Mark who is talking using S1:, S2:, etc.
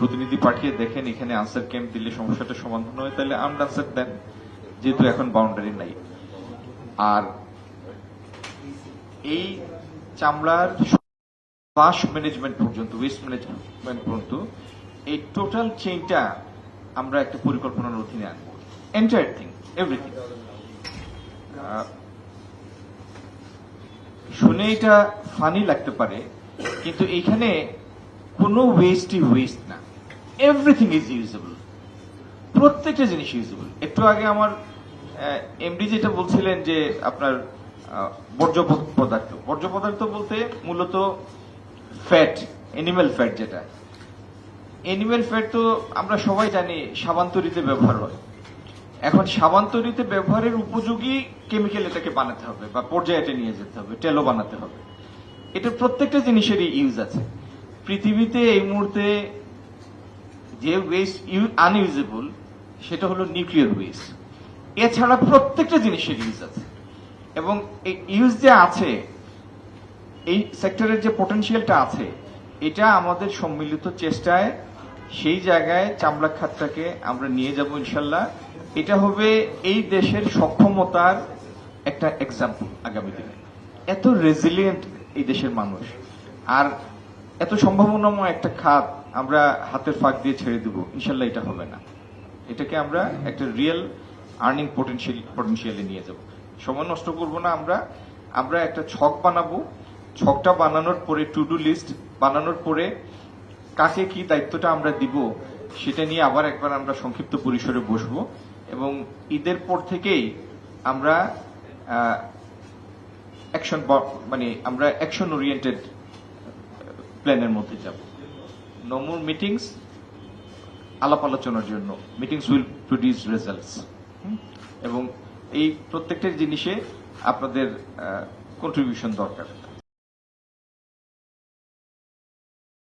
S1: প্রতিনিধি পাঠিয়ে দেখেন এখানে আনসার ক্যাম্প দিলে সমস্যাটা সমাধান হয়, তাহলে আর্মড আনসার দেন, যেহেতু এখন বাউন্ডারি নাই। আর এই চামড়ার ফ্লাশ ম্যানেজমেন্ট পর্যন্ত, ওয়েস্ট ম্যানেজমেন্ট পর্যন্ত এই টোটাল চেইনটা আমরা একটা পরিকল্পনার অধীনে আনবো, এন্টায়ার থিং, এভরিথিং। শুনে এটা ফানি লাগতে পারে, কিন্তু এখানে কোনো ওয়েস্টই ওয়েস্ট না, এভরিথিং ইজ ইউজেবল, প্রত্যেকটা জিনিস ইউজেবল। একটু আগে আমার এমডি যেটা বলছিলেন যে আপনার বর্জ্য পদার্থ বলতে মূলত ফ্যাট, এনিম্যাল ফ্যাট, যেটা এনিম্যাল ফ্যাট তো আমরা সবাই জানি সাবান তৈরিতে ব্যবহার হয়। এখন সাবান তৈরিতে ব্যবহারের উপযোগী কেমিক্যাল এটাকে বানাতে হবে বা পর্যায়ে নিয়ে যেতে হবে, তেলও বানাতে হবে। এটা প্রত্যেকটা জিনিসেরই ইউজ আছে। পৃথিবীতে এই মুহূর্তে যে ওয়েস্ট আনইউজেবল সেটা হলো নিউক্লিয়ার ওয়েস্ট। এছাড়া প্রত্যেকটা জিনিসের ইউজ আছে, এবং এই ইউজ যে আছে, এই সেক্টরের যে পটেনশিয়ালটা আছে, এটা আমাদের সম্মিলিত চেষ্টায় সেই জায়গায় চামড়া খাতটাকে আমরা নিয়ে যাব ইনশাল্লাহ। এটা হবে এই দেশের সক্ষমতার একটা এক্সাম্পল আগামী দিনে। এত রেজিলিয়েন্ট এই দেশের মানুষ, আর এত সম্ভাবনাময় একটা খাত আমরা হাতের ফাঁক দিয়ে ছেড়ে দেব ইনশাল্লাহ, এটা হবে না। এটাকে আমরা একটা রিয়েল আর্নিং পটেনশিয়ালে নিয়ে যাব। সময় নষ্ট করব না। আমরা একটা ছক বানাবো। ছকটা বানানোর পরে টু ডু লিস্ট বানানোর পরে কাকে কি দায়িত্বটা আমরা দিব সেটা নিয়ে আবার একবার আমরা সংক্ষিপ্ত পরিসরে বসবো, এবং ঈদের পর থেকেই আমরা অ্যাকশন ওরিয়েন্টেড প্ল্যানের মধ্যে যাব। নো মোর মিটিংস, আলাপ আলোচনার জন্য। Meetings will produce results. এবং এই প্রত্যেকটা জিনিসে আপনাদের কন্ট্রিবিউশন দরকার।